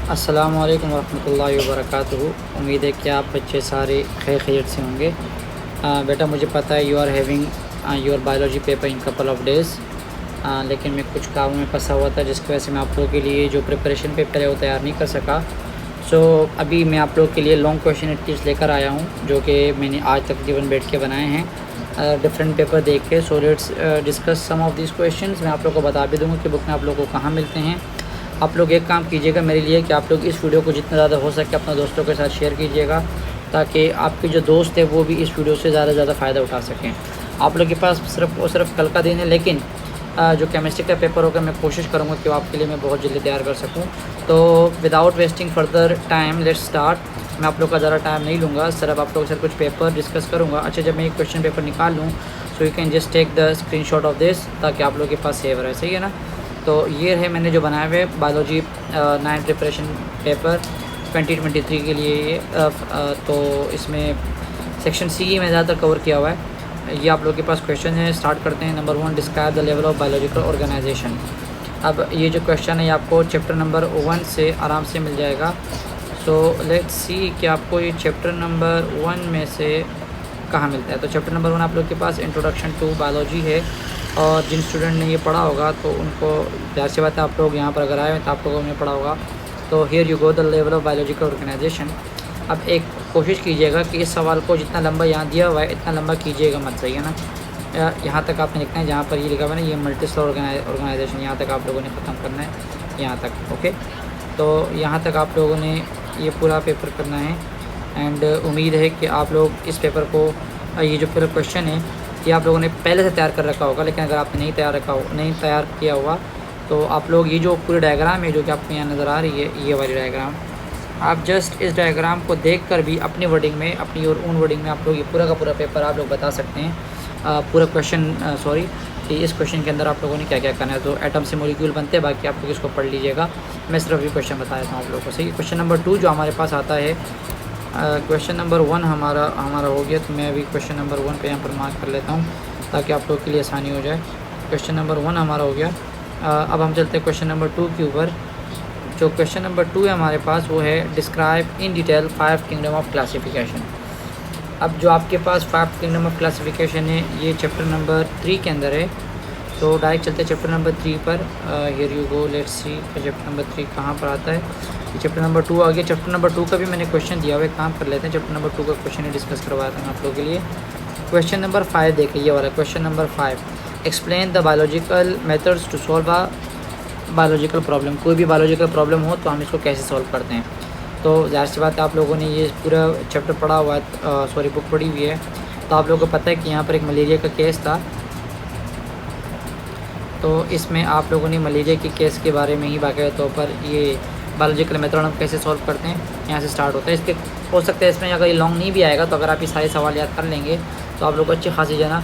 अस्सलामु अलैकुम वरहमतुल्लाहि वबरकातुहू। उम्मीद है कि आप बच्चे सारे खैरियत से होंगे। बेटा मुझे पता है you are having your biology paper in couple of days, लेकिन मैं कुछ कामों में फंसा हुआ था जिसकी वजह से मैं आप लोगों के लिए जो प्रिपरेशन पेपर है वो तैयार नहीं कर सका। सो अभी मैं आप लोगों के लिए लॉन्ग क्वेश्चन टिप्स लेकर आया हूँ जो कि मैंने आज तकरीबन बैठ के बनाए हैं डिफरेंट पेपर देख के। So let's discuss some of this questions. मैं आप लोगों को बता भी दूँगा कि बुक में आप लोगों को कहाँ मिलते हैं। आप लोग एक काम कीजिएगा मेरे लिए कि आप लोग इस वीडियो को जितना ज़्यादा हो सके अपने दोस्तों के साथ शेयर कीजिएगा ताकि आपके जो दोस्त है वो भी इस वीडियो से ज़्यादा से ज़्यादा फ़ायदा उठा सकें। आप लोग के पास सिर्फ कल का दिन है, लेकिन जो केमिस्ट्री का पेपर होगा मैं कोशिश करूँगा कि आपके लिए मैं बहुत जल्दी तैयार कर सकूँ। तो without wasting further time let's start. मैं आप लोग का ज़्यादा टाइम नहीं लूँगा, सिर्फ आप लोगों के साथ कुछ पेपर डिस्कस करूँगा। अच्छा, जब मैं एक क्वेश्चन पेपर निकाल लूँ so you can just take the screenshot of this ताकि आप लोग के पास सेव रहे। सही है ना? तो ये है मैंने जो बनाए हुए बायोलॉजी 9 प्रिपरेशन पेपर 2023 के लिए ये तो इसमें सेक्शन सी में ज़्यादातर कवर किया हुआ है। ये आप लोग के पास क्वेश्चन है। स्टार्ट करते हैं। Number 1, describe the level of biological organisation. अब ये जो क्वेश्चन है ये आपको चैप्टर नंबर 1 से आराम से मिल जाएगा। सो लेट्स सी कि आपको ये चैप्टर नंबर 1 में से कहाँ मिलता है। तो चैप्टर नंबर 1 आप लोग के पास इंट्रोडक्शन टू बायोलॉजी है, और जिन स्टूडेंट ने ये पढ़ा होगा तो उनको ज़ाहिर सी बात है आप लोग यहाँ पर अगर आए हैं तो आप लोगों ने पढ़ा होगा। तो here you go the level of biological organisation. अब एक कोशिश कीजिएगा कि इस सवाल को जितना लंबा यहाँ दिया हुआ है इतना लंबा कीजिएगा मत। सही है ना? यहाँ तक आपने लिखना है जहाँ पर ये लिखा हुआ है ना, ये मल्टीसेलुलर ऑर्गेनाइजेशन, यहाँ तक आप लोगों ने ख़त्म करना है, यहाँ तक। ओके, तो यहाँ तक आप लोगों ने ये पूरा पेपर करना है। एंड उम्मीद है कि आप लोग इस पेपर को ये जो पूरा क्वेश्चन है ये आप लोगों ने पहले से तैयार कर रखा होगा, लेकिन अगर आपने नहीं तैयार किया हुआ तो आप लोग ये जो पूरी डायग्राम है जो कि आपको यहाँ नज़र आ रही है, ये वाली डायग्राम, आप जस्ट इस डायग्राम को देखकर भी अपनी वर्डिंग में, अपनी और ओन वर्डिंग में आप लोग ये पूरा का पूरा पेपर आप लोग बता सकते हैं। पूरा क्वेश्चन कि इस क्वेश्चन के अंदर आप लोगों ने क्या क्या करना है। तो एटम से मॉलिक्यूल बनते हैं, बाकी आप लोग इसको पढ़ लीजिएगा। मैं सिर्फ ये क्वेश्चन बता देता हूँ आप लोगों को। सही, क्वेश्चन नंबर 2 जो हमारे पास आता है, क्वेश्चन नंबर 1 हमारा हो गया। तो मैं अभी क्वेश्चन नंबर 1 पे यहाँ पर मार्क कर लेता हूँ ताकि आप लोग के लिए आसानी हो जाए। क्वेश्चन नंबर 1 हमारा हो गया। अब हम चलते हैं क्वेश्चन नंबर 2 के ऊपर। जो क्वेश्चन नंबर 2 है हमारे पास वो है describe in detail 5 kingdom of classification. अब जो आपके पास 5 किंगडम ऑफ क्लासिफिकेशन है ये चैप्टर नंबर 3 के अंदर है। तो डायरेक्ट चलते हैं चैप्टर नंबर 3 पर। Here you go, let's see chapter number 3 कहाँ पर आता है। चैप्टर नंबर 2 आ गया। चैप्टर नंबर 2 का भी मैंने क्वेश्चन दिया हुआ है, काम कर लेते हैं। चैप्टर नंबर 2 का क्वेश्चन डिस्कस करवाया था मैं आप लोगों के लिए। क्वेश्चन नंबर 5 देखिए, ये वाला question number 5, explain the biological methods to solve a biological problem. कोई भी बायोलॉजिकल प्रॉब्लम हो तो हम इसको कैसे सॉल्व करते हैं। तो ज़ाहिर सी बात है आप लोगों ने ये पूरा चैप्टर पढ़ा हुआ है, बुक पढ़ी हुई है, तो आप लोगों को पता है कि यहाँ पर एक मलेरिया का केस था। तो इसमें आप लोगों ने मलेरिया के केस के बारे में ही बाकायदा तौर पर ये बायोलॉजिकल मेथड हम कैसे सॉल्व करते हैं यहाँ से स्टार्ट होता है। इसके हो सकता है इसमें अगर ये लॉन्ग नहीं भी आएगा तो अगर आप ये सारे सवाल याद कर लेंगे तो आप लोग को अच्छी खासी जो ना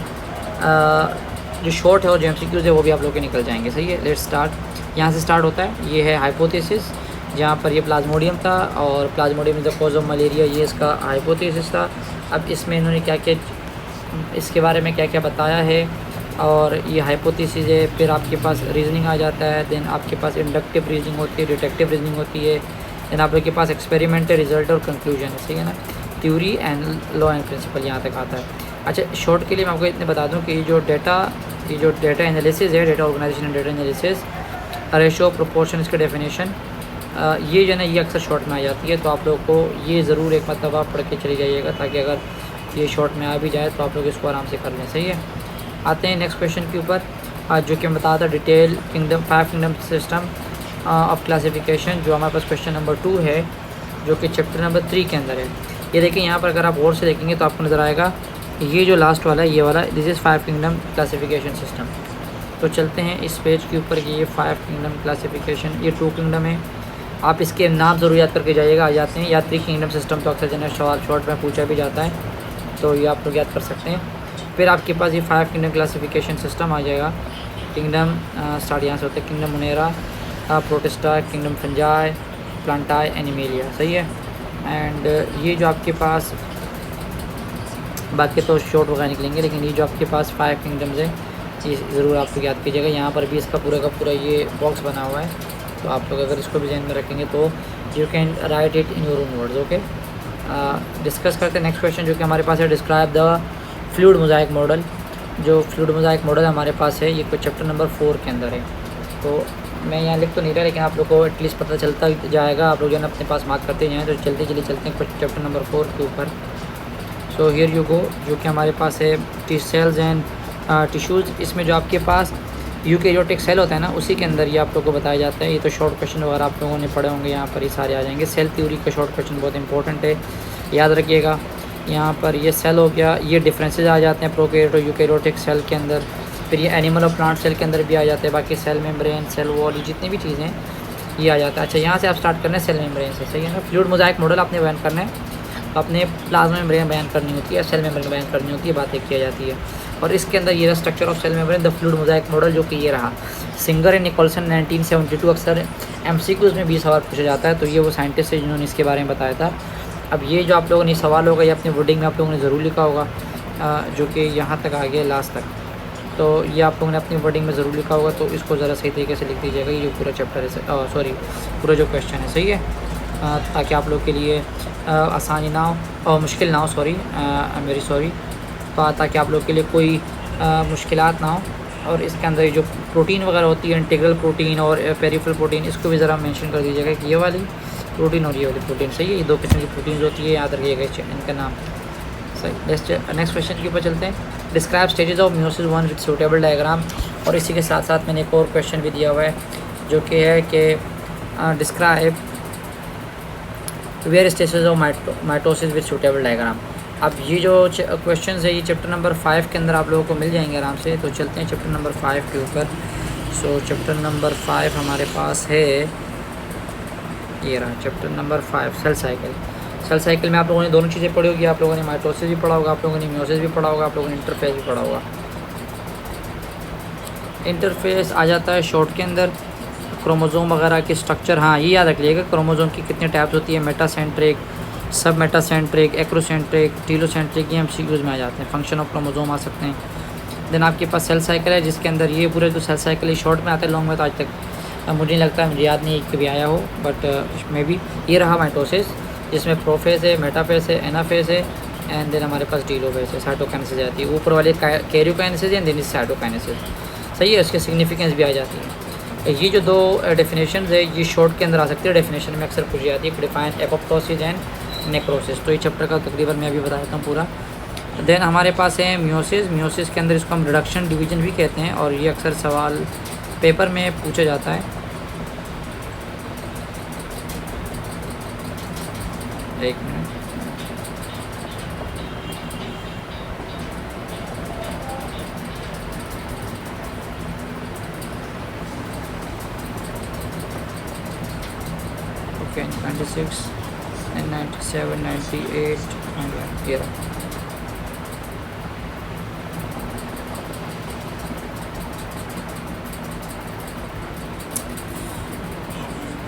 जो शॉर्ट है और जो एमसीक्यूज़ है वो भी आप लोग के निकल जाएंगे। सही है, लेट्स स्टार्ट। यहाँ से स्टार्ट होता है। ये है हाइपोथेसिस, जहाँ पर ये प्लाज्मोडियम था और Plasmodium is the cause of malaria, ये इसका हाइपोथेसिस था। अब इसमें इन्होंने क्या क्या इसके बारे में क्या क्या बताया है, और ये हाइपोथेसिस है। फिर आपके पास रीजनिंग आ जाता है, देन आपके पास इंडक्टिव रीजनिंग होती है, डिडक्टिव रीजनिंग होती है, देन आप लोग के पास एक्सपेरिमेंट है, रिजल्ट और कंक्लूजन है। सही है ना? Theory and law and principle यहाँ तक आता है। अच्छा, शॉर्ट के लिए मैं आपको इतने बता दूँ कि ये जो डेटा एनालिसिस है, data organisation and data analysis, ratio proportion, इसका डेफिनेशन, ये जो है ना ये अक्सर शॉर्ट में आ जाती है। तो आप लोग को ये ज़रूर एक मतलब आप पढ़ के चली जाइएगा ताकि अगर ये शॉर्ट में आ भी जाए तो आप लोग इसको आराम से कर लें। सही है, आते हैं नेक्स्ट क्वेश्चन के ऊपर, जो कि मैं बता था detail kingdom 5 kingdom system of classification. जो हमारे पास क्वेश्चन नंबर 2 है जो कि चैप्टर नंबर 3 के अंदर है। ये देखिए यहाँ पर अगर आप और से देखेंगे तो आपको नज़र आएगा ये जो लास्ट वाला है, ये वाला, this is 5 kingdom classification system. तो चलते हैं इस पेज के ऊपर कि ये 5 किंगडम क्लासिफिकेशन, ये 2 किंगडम है। आप इसके नाम ज़रूर याद करके जाइएगा, आ जाते हैं। या 3 किंगडम सिस्टम तो अक्सर जनरल सवाल शॉर्ट में पूछा भी जाता है, तो ये आप लोग याद कर सकते हैं। फिर आपके पास ये 5 किंगडम क्लासिफिकेशन सिस्टम आ जाएगा। किंगडम स्टार्ट यहाँ से होता है, kingdom Monera, Protista, kingdom Fungi, Plantae, Animalia. सही है। एंड ये जो आपके पास बाकी तो शॉर्ट वगैरह निकलेंगे, लेकिन ये जो आपके पास 5 किंगडम्स है ये ज़रूर आप लोग याद कीजिएगा। यहाँ पर भी इसका पूरा का पूरा ये बॉक्स बना हुआ है, तो आप लोग अगर इसको भी ध्यान में रखेंगे तो you can write it in your own words. Okay, discuss करते हैं नेक्स्ट क्वेश्चन जो कि हमारे पास है। Describe the fluid mosaic model. जो फ्लूइड मोज़ाइक मॉडल हमारे पास है ये चैप्टर नंबर 4 के अंदर है। तो मैं यहाँ लिख तो नहीं रहा, लेकिन आप लोग को एटलीस्ट पता चलता जाएगा। आप लोग जो है अपने पास मार्क करते जाएँ। तो जल्दी जल्दी चलते हैं चैप्टर नंबर 4 के ऊपर। सो हियर यू गो, जो कि हमारे पास है टी सेल्स एंड टिश्यूज़। इसमें जो आपके पास यूकैरियोटिक सेल होता है ना, उसी के अंदर ये आप लोग को बताया जाता है। ये तो शॉर्ट क्वेश्चन वगैरह आप लोगों ने पढ़े होंगे, यहाँ पर ये सारे आ जाएंगे। सेल थ्योरी का शॉर्ट क्वेश्चन बहुत इंपॉर्टेंट है, याद रखिएगा। यहाँ पर ये सेल हो गया, ये डिफरेंसेस आ जाते हैं प्रोकैरियोट और यूकैरियोटिक सेल के अंदर। फिर ये एनिमल और प्लांट सेल के अंदर भी आ जाते हैं। बाकी सेल मेम्ब्रेन, सेल वॉल, जितनी भी चीज़ें ये आ जाता है। अच्छा, यहाँ से आप स्टार्ट करना है सेल मेम्ब्रेन से, सही है ना। फ्लूइड मोज़ाइक मॉडल आपने बयान करना है, अपने प्लाज्मा मेम्ब्रेन बयान करनी होती है, सेल मेम्ब्रेन बयान करनी होती है, बातें की जाती है। और इसके अंदर ये रहा structure of cell membrane, the fluid mosaic model, जो कि ये रहा। Singer and Nicolson 1972। अक्सर MCQs में 20 सवाल पूछा जाता है, तो ये वो साइंटिस्ट है जिन्होंने इसके बारे में बताया था। अब ये जो आप लोगों ने सवाल होगा ये अपनी वर्डिंग में आप लोगों ने ज़रूर लिखा होगा, जो कि यहाँ तक आ गया लास्ट तक। तो ये आप लोगों ने अपनी वर्डिंग में ज़रूर लिखा होगा, तो इसको ज़रा सही तरीके से लिख दीजिएगा। ये जो पूरा चैप्टर है, सॉरी पूरा जो क्वेश्चन है, सही है, ताकि आप लोग के लिए आसानी ना हो और मुश्किल ना हो, सॉरी मेरी सॉरी, ताकि आप लोग के लिए कोई मुश्किलात ना हो। और इसके अंदर जो प्रोटीन वगैरह होती है, इंटीग्रल प्रोटीन और पेरिफेरल प्रोटीन, इसको भी ज़रा मेंशन कर दीजिएगा कि ये वाली प्रोटीन और ये वाली प्रोटीन, सही है। ये 2 किस्म की प्रोटीन होती है, याद रखिएगा इनका नाम, सही। नेक्स्ट क्वेश्चन के ऊपर चलते हैं। Describe stages of meiosis 1 with suitable diagram. और इसी के साथ साथ मैंने एक और क्वेश्चन भी दिया हुआ है, जो कि है कि describe where stages of mitosis with suitable diagram. अब ये जो क्वेश्चन है ये चैप्टर नंबर 5 के अंदर आप लोगों को मिल जाएंगे आराम से। तो चलते हैं चैप्टर नंबर 5 के ऊपर। सो चैप्टर नंबर 5 हमारे पास है, ये रहा chapter number 5, cell cycle. Cell cycle में आप लोगों ने दोनों चीज़ें पढ़ी होगी। आप लोगों ने माइटोसिस भी पढ़ा होगा, आप लोगों ने मियोसिस भी पढ़ा होगा, आप लोगों ने इंटरफेस भी पढ़ा होगा। इंटरफेस आ जाता है शॉर्ट के अंदर, क्रोमोसोम वगैरह की स्ट्रक्चर। हाँ, ये याद रखिएगा क्रोमोसोम की कितने टाइप्स होती है, मेटासेंट्रिक, सब मेटासेंट्रिक, एक्रोसेंट्रिक, टीलोसेंट्रिक, ये MCQs में आ जाते हैं। फंक्शन ऑफ क्रोमोसोम आ सकते हैं। देन आपके पास सेल साइकिल है, जिसके अंदर ये पूरा जो सेल साइकिल है शॉर्ट में आता है, लॉन्ग में तो आज तक मुझे नहीं लगता, मुझे याद नहीं कभी आया हो, बट मे बी। ये रहा माइटोसिस, जिसमें प्रोफेज है, मेटाफेज है, एनाफेज है, एंड देन हमारे पास टीलोफेज है, साइटोकाइनेसिस आती है। ऊपर वाले karyokinesis and then is cytokinesis, सही है। उसकी सिग्निफिकेंस भी आ जाती है। ये जो 2 डेफिनेशन है ये शॉर्ट के अंदर आ सकती है, डेफिनेशन में अक्सर पूछी जाती है, डिफाइन एपोप्टोसिस एंड नेक्रोसिस। तो ये चैप्टर का तकरीबन मैं अभी बता देता हूँ पूरा। देन हमारे पास है मियोसिस। मियोसिस के अंदर इसको हम रिडक्शन डिवीजन भी कहते हैं, और ये अक्सर सवाल पेपर में पूछा जाता है। एक मिनट, ओके 96 97 98 100 ये रहा।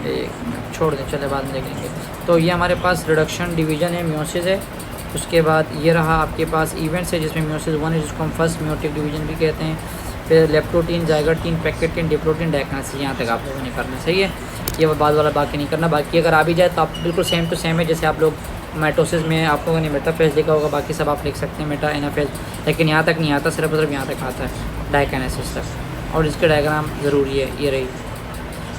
एक मिनट छोड़ दें, चले बाद में देखेंगे। तो ये हमारे पास रिडक्शन डिवीजन है, मियोसिस है। उसके बाद ये रहा आपके पास इवेंट्स है, जिसमें मियोसिस 1 है, जिसको हम फर्स्ट मियोटिक डिवीजन भी कहते हैं। फिर leptotene, zygotene, pachytene, diplotene, diakinesis, यहाँ तक आप लोगों ने करना, सही है। ये बाद वाला बाकी नहीं करना। बाकी अगर आ भी जाए तो आप बिल्कुल सेम टू सेम है, जैसे आप लोग माइटोसिस में आप लोगों ने मेटाफेज लिखा होगा, बाकी सब आप लिख सकते हैं मेटा एनाफेज, लेकिन यहाँ तक नहीं आता, सिर्फ यहाँ तक आता है डायकाइनेसिस तक। और इसके डायग्राम ज़रूरी है, ये रही।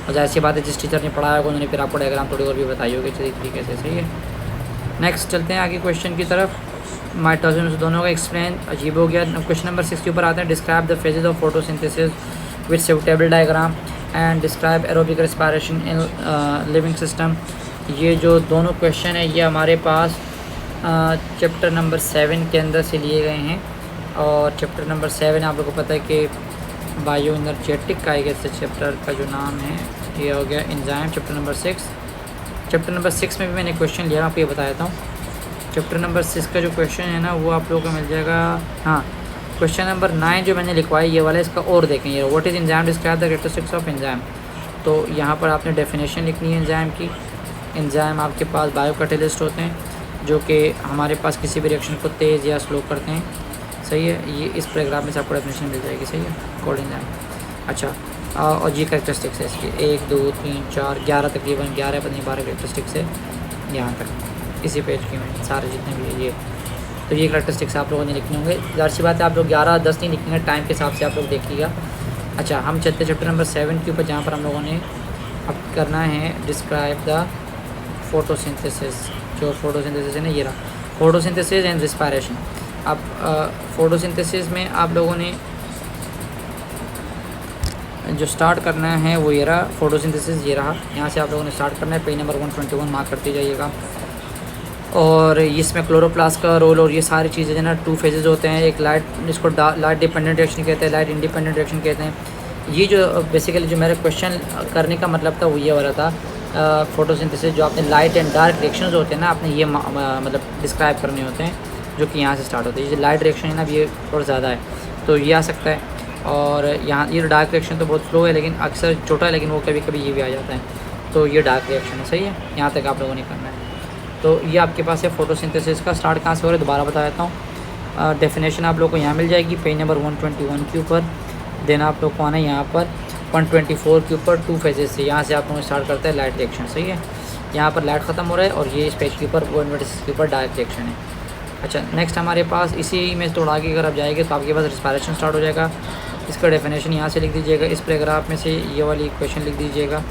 और जाहिर सी बात है जिस टीचर ने पढ़ाया होगा उन्होंने फिर आपको डायग्राम थोड़ी और भी बताई होगी अच्छी तरीके से, सही है। नेक्स्ट चलते हैं आगे क्वेश्चन की तरफ। माइटोसिस दोनों का एक्सप्लेन अजीब हो गया। क्वेश्चन नंबर 6 के ऊपर आते हैं। Describe the phases of photosynthesis with suitable diagram and describe aerobic respiration in living system. ये जो दोनों क्वेश्चन है ये हमारे पास चैप्टर नंबर 7 के अंदर से लिए गए हैं। और चैप्टर नंबर 7 आप लोगों को पता है कि बायो एनर्जेटिक का एक ऐसे चैप्टर का जो नाम है ये हो गया enzyme. Chapter number 6, chapter number 6 में भी मैंने क्वेश्चन लिया, आपको ये बताया था। चैप्टर नंबर 6 का जो क्वेश्चन है ना वो आप लोगों को मिल जाएगा। हाँ, क्वेश्चन नंबर 9 जो मैंने लिखवाया ये वाला, इसका और देखें, ये what is enzyme, describe the characteristics of enzyme. तो यहाँ पर आपने डेफिनेशन लिखनी है एंजाइम की। एंजाइम आपके पास बायो कैटेलिस्ट होते हैं जो कि हमारे पास किसी भी रिएक्शन को तेज़ या स्लो करते हैं, सही है। ये इस पैराग्राफ में से आपको डेफिनेशन मिल जाएगी, सही है, कोड एंजाइम। अच्छा, और ये करेक्टरिस्टिक्स है इसकी 1 2 3 4 11 तकरीबन 11 पता नहीं 12 करेक्टरिस्टिक्स है यहाँ तक इसी पेज की में सारे जितने भी है ये। तो ये करेक्टरिस्टिक्स आप लोगों ने लिखने होंगे। ज़ाहिर सी बात है आप लोग 11 10 नहीं लिखेंगे, टाइम के हिसाब से आप लोग देखिएगा। अच्छा हम चलते चैप्टर नंबर 7 के ऊपर, जहाँ पर हम लोगों ने अब करना है डिस्क्राइब द फोटोसिंथेसिस। जो फोटोसिंथेसिस है ना, ये रहा फोटोसिंथेसिस एंड रिस्पायरेशन। अब फोटोसिंथेसिस में आप लोगों ने जो स्टार्ट करना है वो ये रहा फोटोसिंथेसिस, ये रहा। यहाँ से आप लोगों ने स्टार्ट करना है, पेज नंबर 121 मार्क करते जाइएगा। और इसमें क्लोरोप्लास्ट का रोल और ये सारी चीज़ें जो है ना 2 फेजेस होते हैं। एक लाइट, इसको लाइट डिपेंडेंट रिएक्शन कहते हैं, लाइट इंडिपेंडेंट रिएक्शन कहते हैं। ये जो बेसिकली जो मेरा क्वेश्चन करने का मतलब था वो ये वाला था, फोटोसिंथेसिस जो आपने लाइट एंड डार्क रिएक्शंस होते हैं ना, आपने ये मतलब डिस्क्राइब करने होते हैं, जो कि यहाँ से स्टार्ट होते हैं। ये लाइट रिएक्शन है ना, ये थोड़ा ज़्यादा है तो ये आ सकता है। और यहाँ ये डार्क रिएक्शन तो बहुत स्लो है, लेकिन अक्सर छोटा है, लेकिन वो कभी कभी ये भी आ जाता है। तो ये डार्क रिएक्शन है, सही है। यहाँ तक आप लोगों ने करना है। तो ये आपके पास है फोटोसिंथेसिस का। स्टार्ट कहाँ से हो रहा है दोबारा बता देता हूँ। डेफिनेशन आप लोग को यहाँ मिल जाएगी पेज नंबर 121 के ऊपर। देन आप लोग को आना है यहाँ पर 124 के ऊपर 2 फेजेस से। यहाँ से आप लोग स्टार्ट करते हैं लाइट रिएक्शन, सही है। यहाँ पर लाइट ख़त्म हो रहा है और ये इस पेज के ऊपर 126 के ऊपर डार्क रिएक्शन है। अच्छा नेक्स्ट हमारे पास इसी में थोड़ा आगे अगर आप जाएंगे तो आपके पास रिस्पायरेशन स्टार्ट हो जाएगा। इसका डेफिनेशन यहाँ से लिख दीजिएगा, इस पैराग्राफ में से ये वाली इक्वेशन लिख दीजिएगा।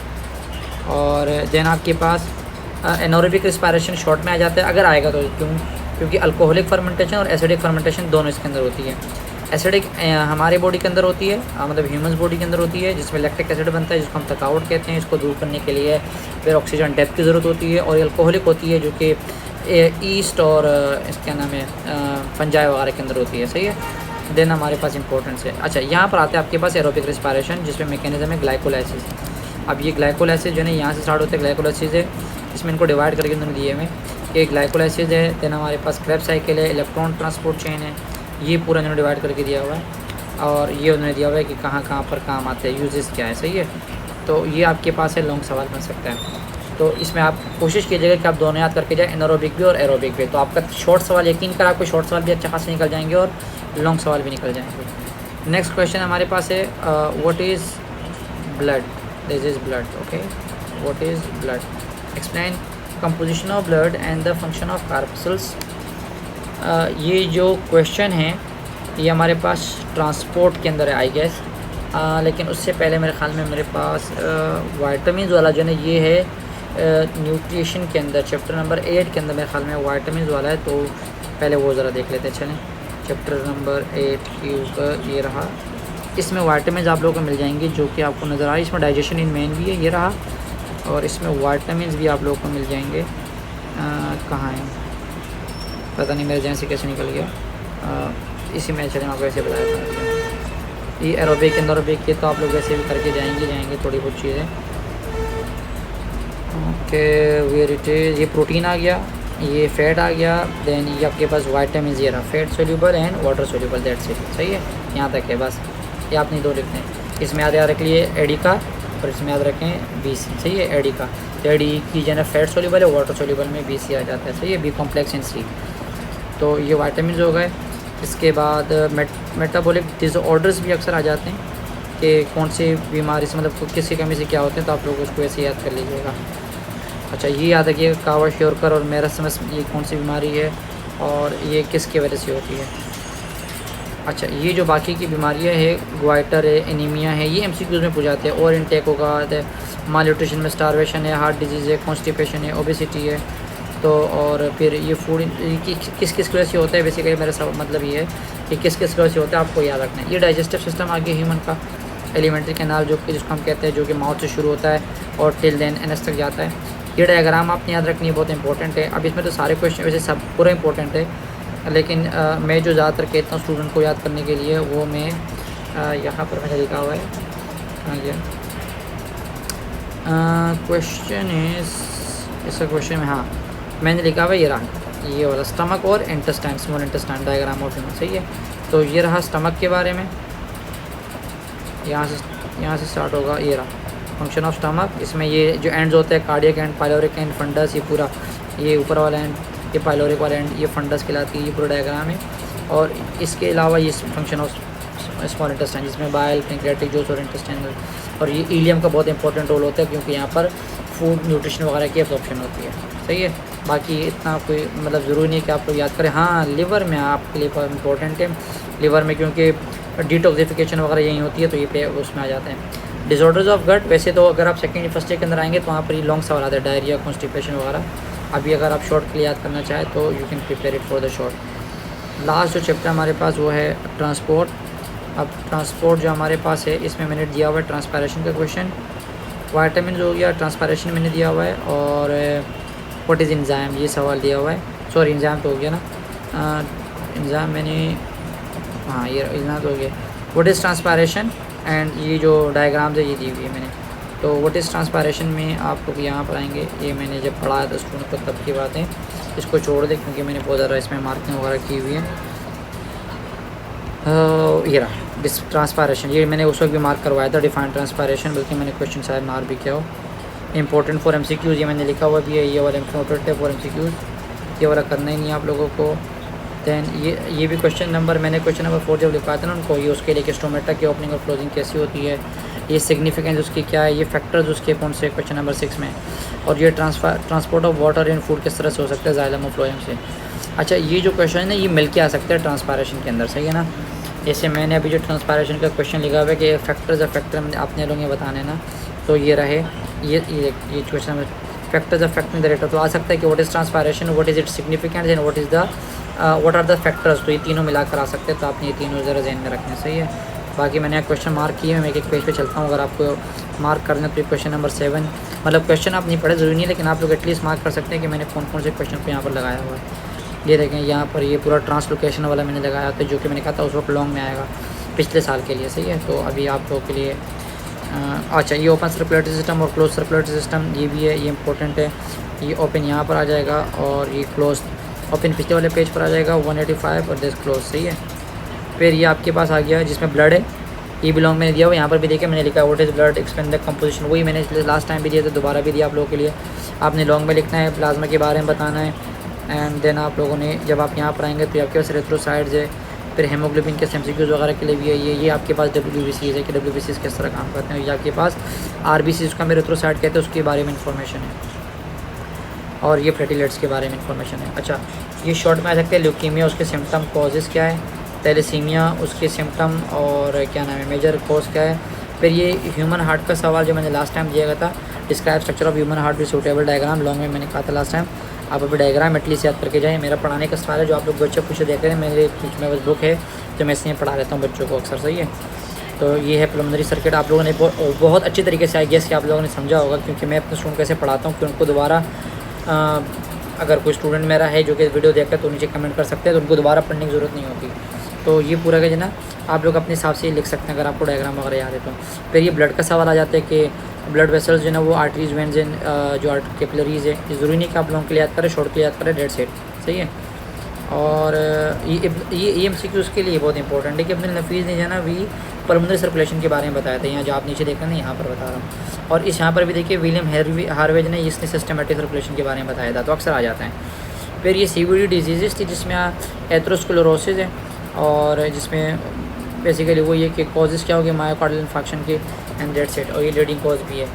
और देन आपके पास एनोरेबिक रिस्पायरेशन शॉर्ट में आ जाता है, अगर आएगा तो। क्योंकि अल्कोहलिक फर्मेंटेशन और एसिडिक फर्मेंटेशन दोनों इसके अंदर होती है। एसिडिक हमारे बॉडी के अंदर होती है, मतलब ह्यूमंस बॉडी के अंदर होती है, जिसमें लैक्टिक एसिड बनता है, जिसको हम थकावट कहते हैं। इसको दूर करने के लिए फिर ऑक्सीजन डेप्थ की ज़रूरत होती है। और अल्कोहलिक होती है जो कि ईस्ट और इसका नाम है फंजाई वगैरह के अंदर होती है, सही है। देन हमारे पास इंपॉर्टेंस है। अच्छा यहाँ पर आते हैं आपके पास एरोबिक रिस्पायरेशन, जिसमें मैकेनिज्म है ग्लाइकोलाइसिस। अब ये ग्लाइकोलाइसिस जो है ना यहाँ से स्टार्ट होता है। ग्लाइकोलाइसिस है, इसमें इनको डिवाइड करके उन्होंने दिए हुए कि ग्लाइकोलाइसिस है, देन हमारे पास क्रेब्स साइकिल है, इलेक्ट्रॉन ट्रांसपोर्ट चेन है, ये पूरा उन्होंने डिवाइड करके दिया हुआ है। और ये उन्होंने दिया हुआ है कि कहाँ कहाँ पर काम आते हैं, यूजेस क्या है, सही है। तो ये आपके पास है, लॉन्ग सवाल बन सकता है। तो इसमें आप कोशिश कीजिएगा कि आप दोनों याद करके जाए, एनारोबिक भी और एरोबिक भी। तो आपका शॉर्ट सवाल यकीन कर आपको शॉर्ट सवाल भी अच्छा खास निकल जाएंगे और लॉन्ग सवाल भी निकल जाएंगे। नेक्स्ट क्वेश्चन हमारे पास है what is blood. This is blood, okay. What is blood, explain composition of blood and the function of corpuscles. ये जो क्वेश्चन है ये हमारे पास ट्रांसपोर्ट के अंदर है आई गेस। लेकिन उससे पहले मेरे ख्याल में मेरे पास वाइटामिन वाला जो है ना ये है न्यूट्रिशन के अंदर, चैप्टर नंबर 8 के अंदर मेरे ख्याल में वाइटामिन वाला है। तो पहले वो ज़रा देख लेते हैं। चलें चैप्टर नंबर 8 के ऊपर ये रहा, इसमें वाइटामिन आप लोगों को मिल जाएंगी जो कि आपको नज़र आ रही है। इसमें डाइजेशन इन मेन भी है, ये रहा। और इसमें वाइटामिन भी आप लोगों को मिल जाएंगे। कहाँ हैं पता नहीं, मेरे जहन से कैसे निकल गया। इसी में चलें आपको ऐसे बताया था। ये एरोबिक एनरोबिक ये तो आप लोग ऐसे भी करके जाएंगे थोड़ी बहुत चीज़ें। ओके वेयर इट इज़, ये प्रोटीन आ गया, ये फैट आ गया, देन ये आपके पास वाइटामिन ये रहा, fat soluble and water soluble, that's it, सही है। यहाँ तक है बस, ये आपने दो लिखते हैं। इसमें याद रख लिए एडी का और इसमें याद रखें BC, सही है। एडी का तो एडी की जो है फैट सोल्यूबल है, वाटर सोल्यूबल में BC आ जाता है, सही है। B complex and C। तो ये वाइटामिन हो गए। इसके बाद मेटाबॉलिक डिसऑर्डर्स भी अक्सर आ जाते हैं कि कौन सी बीमारी से मतलब किसी कमी से क्या होते हैं, तो आप लोग उसको ऐसे याद कर लीजिएगा। अच्छा ये याद रखिएगा कावा श्योरकर और मेरास्मस ये कौन सी बीमारी है और ये किसकी वजह से होती है। अच्छा ये जो बाकी की बीमारियां है, ग्वाइटर है, एनीमिया है, ये MCQs में पूछाते हैं। और इनटेक होगा, माल न्यूट्रिशन में स्टारवेशन है, हार्ट डिजीज़ है, कॉन्स्टिपेशन है, ओबेसिटी है। तो और फिर ये फूड किस किस वजह से होता है, बेसिकली मेरा सब मतलब ये है कि किस किस वजह से होता है, आपको याद रखना है। ये डाइजेस्टिव सिस्टम आ गया ह्यूमन का, एलिमेंट्री कैनाल जो कि जिसको हम कहते हैं, जो कि माउथ से शुरू होता है और टिल देन एनस तक जाता है। ये डायग्राम आपने याद रखनी है, बहुत इंपॉर्टेंट है। अब इसमें तो सारे क्वेश्चन वैसे सब पूरा इंपॉर्टेंट है, लेकिन मैं जो ज़्यादातर कहता हूँ स्टूडेंट को याद करने के लिए वो मैं यहाँ पर मैंने लिखा हुआ है। क्वेश्चन इस इसका क्वेश्चन में हाँ मैंने लिखा हुआ है, ये रहा ये वाला स्टमक और intestine, small intestine diagram of human, सही है। तो ये रहा स्टमक के बारे में, यहाँ से स्टार्ट होगा। ये रहा फंक्शन ऑफ स्टमक। इसमें ये जो एंड्स होते हैं, cardiac end, pyloric end, fundus, ये पूरा ये ऊपर वाला एंड, ये पाइलोरिक वाला एंड, ये फंडस कहलाती है, ये पूरा डायग्राम है। और इसके अलावा ये फंक्शन ऑफ स्मॉल इंटेस्टाइन, जिसमें बाइल, पैंक्रियाटिक जूस और इंटेस्टाइनल, और ये इलियम का बहुत इंपॉर्टेंट रोल होता है क्योंकि यहाँ पर फूड न्यूट्रिशन वगैरह की एब्जॉर्प्शन होती है। सही है, बाकी इतना कोई मतलब ज़रूरी नहीं है कि आप लोग याद करें। हाँ, लिवर में आपके लिए बहुत इंपॉर्टेंट है, लिवर में क्योंकि डिटॉक्सिफिकेशन वगैरह यही होती है, तो ये पे उसमें आ जाते हैं। डिसऑर्डर्स ऑफ गट, वैसे तो अगर आप सेकेंड फर्स्ट ईयर के अंदर आएंगे तो वहाँ पर ये लॉन्ग सवाल आता है, डायरिया, कॉन्स्टिपेशन वगैरह। अभी अगर आप शॉर्ट के लिए याद करना चाहें तो you can prepare it for the short. Last जो चैप्टर हमारे पास वो है ट्रांसपोर्ट। अब ट्रांसपोर्ट जो हमारे पास है इसमें मैंने दिया हुआ है ट्रांसपायरेशन का क्वेश्चन, वाइटामिन हो गया, ट्रांसपायरेशन मैंने दिया हुआ है, और व्हाट इज़ एंजाइम ये सवाल दिया हुआ है। सॉरी, एंजाइम तो हो गया ना, एंजाइम मैंने, हाँ ये एंजाइम तो हो गया। व्हाट इज़ ट्रांसपायरेशन एंड ये जो डायग्राम्स है ये दी हुई है मैंने। तो व्हाट इज़ ट्रांसपायरेशन में आप लोग यहाँ पर आएंगे, ये मैंने जब पढ़ा था स्कूल को तब की बात है, इसको छोड़ दें क्योंकि मैंने बहुत ज़्यादा इसमें मार्किंग वगैरह की हुई है। ये रहा ट्रांसपायरेशन, ये मैंने उस वक्त भी मार्क करवाया था, डिफाइन ट्रांसपायरेशन, बल्कि मैंने क्वेश्चन शायद मार्क भी किया हो। इंपॉर्टेंट फॉर MCQs ये मैंने लिखा हुआ भी है, ये वाला इंपॉर्टेंट है फॉर MCQs, ये वाला करना ही नहीं है आप लोगों को। दैन ये भी क्वेश्चन नंबर, मैंने क्वेश्चन नंबर 4 जब लिखवाया था ना उनको, ये उसके लिए स्टोमेटा की ओपनिंग और क्लोजिंग कैसी होती है, ये सिग्निफिकेंस उसकी क्या है, ये फैक्टर्स उसके कौन से क्वेश्चन नंबर 6 में, और ये transport of water in food किस तरह से हो सकता है जाइलम और फ्लोएम से। अच्छा, ये जो क्वेश्चन है ये मिल के आ सकते हैं ट्रांसपायरेशन के अंदर, सही है ना। जैसे मैंने अभी जो ट्रांसपायरेशन का क्वेश्चन लिखा हुआ है कि फैक्टर्स ऑफ फैक्टर आपने लोग ये बताने ना, तो ये रहे ये question factors of factor the rate, तो आ सकता है कि what is transpiration, what is it significance and what is the what are the factors, तो ये तीनों मिलाकर आ सकते हैं, तो आपने ये तीनों ज़रा ध्यान में रखने, सही है। बाकी मैंने क्वेश्चन मार्क किए, मैं एक पेज पे चलता हूँ, अगर आपको मार्क करना तो क्वेश्चन नंबर 7, मतलब क्वेश्चन आप नहीं पढ़े ज़रूरी नहीं है, लेकिन आप लोग एटलीस्ट मार्क कर सकते हैं कि मैंने कौन कौन से क्वेश्चन को यहाँ पर लगाया हुआ है। ये देखें यहाँ पर ये पूरा ट्रांसलोकेशन वाला मैंने लगाया था, जो कि मैंने कहा था उस वक्त लॉन्ग में आएगा पिछले साल के लिए, सही है। तो अभी आप लोगों के लिए अच्छा, ये ओपन सर्कुलेटरी सिस्टम और क्लोज सर्कुलेटरी सिस्टम ये भी है, ये इंपॉर्टेंट है। ये ओपन यहाँ पर आ जाएगा और ये क्लोज ओपन पिछले वाले पेज पर आ जाएगा 185 और दिस क्लोज, सही है। फिर ये आपके पास आ गया जिसमें ब्लड है, ये बिलोंग मैंने दिया हुआ, यहाँ पर भी देखिए मैंने लिखा है what is blood, explain the composition, वही मैंने लास्ट टाइम भी दिया था, दोबारा भी दिया आप लोगों के लिए। आपने लॉन्ग में लिखना है, प्लाज्मा के बारे में बताना है, एंड देन आप लोगों ने जब आप यहाँ पर आएंगे तो आपके पास रेट्रोसाइड्स है, फिर हेमोग्लोबिन के MCQs वगैरह के लिए भी है। ये आपके पास WBCs है कि WBCs किस तरह काम करते हैं, ये आपके पास RBCs उसका में रेट्रोसाइड कहते हैं उसके बारे में इंफॉर्मेशन है, और ये प्लेटलेट्स के बारे में इंफॉर्मेशन है। अच्छा, ये शॉर्ट में आ सकते हैं ल्यूकीमिया उसके सिम्टम कॉजेज़ क्या है, थैलेसीमिया उसके सिम्टम और क्या नाम है मेजर कॉज क्या है। फिर ये ह्यूमन हार्ट का सवाल जो मैंने लास्ट टाइम दिया गया था, describe structure of human heart with suitable diagram, long में मैंने कहा था लास्ट टाइम। आप अभी डायग्राम एटलीस्ट याद करके जाएँ, मेरा पढ़ाने का सवाल है जो आप लोग बच्चे पूछे देख रहे हैं, मेरे बीच में बस बुक है जो मैं इसमें पढ़ा लेता हूँ बच्चों को अक्सर, सही है। तो ये है प्रिलिमिनरी सर्किट, आप लोगों ने बहुत अच्छी तरीके से आई गेस कि आप लोगों ने समझा होगा, क्योंकि मैं अपने स्टूडेंट कैसे पढ़ाता हूँ कि उनको दोबारा अगर कोई स्टूडेंट मेरा है जो कि वीडियो देखता है तो नीचे कमेंट कर सकते हैं, तो उनको दोबारा पढ़ने की ज़रूरत नहीं होती। तो ये पूरा का जो ना आप लोग अपने हिसाब से लिख सकते हैं अगर आपको डायग्राम वगैरह याद है तो। फिर ये ब्लड का सवाल आ जाता है कि ब्लड वेसल्स जो है ना वो आर्टरीज वेन्स जो कैपिलरीज है, ये ज़रूरी नहीं कि आप लोगों के लिए याद करें, शॉर्ट के लिए याद करें, डेट सेट, सही है। और ये MCQs के लिए बहुत इंपॉर्टेंट है कि अब्दुल नफीस ने जो है ना भी पल्मोनरी सर्कुलेशन के बारे में बताया था, यहाँ जो आप नीचे देख रहे हैं यहाँ पर बता रहा हूँ। और इस यहाँ पर भी देखिए विलियम हार्वेज ने इसने सिस्टमेटिक सर्कुलेशन के बारे में बताया था, तो अक्सर आ जाता है। फिर ये CVD डिजीज़ थी जिसमें एथेरोस्क्लेरोसिस है, और जिसमें बेसिकली वो ये कि कॉजेज़ क्या हो गए मायोकार्डियल इन्फेक्शन के एंड डेट सेट, और ये लीडिंग कॉज भी है।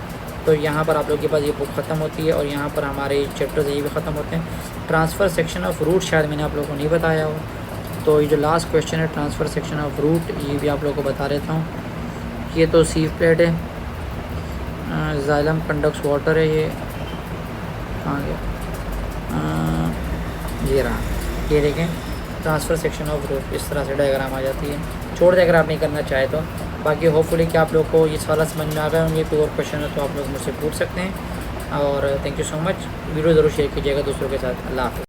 तो यहाँ पर आप लोग के पास ये बुक ख़त्म होती है, और यहाँ पर हमारे चैप्टर्स ये भी ख़त्म होते हैं। ट्रांसफ़र सेक्शन ऑफ रूट शायद मैंने आप लोगों को नहीं बताया हो, तो ये जो लास्ट क्वेश्चन है ट्रांसफ़र सेक्शन ऑफ रूट, ये भी आप लोगों को बता देता हूँ। ये तो सीव प्लेट है, जाइलम कंडक्ट्स वाटर है, ये कहाँ गया, ये रहा, ये देखें ट्रांसफ़र सेक्शन ऑफ रूट, इस तरह से डायग्राम आ जाती है। छोड़ दे अगर आप नहीं करना चाहे तो। बाकी होपफुली कि आप लोग को ये सवाल समझ में आ गए होंगे, कोई और क्वेश्चन है तो आप लोग मुझसे पूछ सकते हैं। और thank you so much, video ज़रूर शेयर कीजिएगा दूसरों के साथ। अल्लाह हाफ़िज़।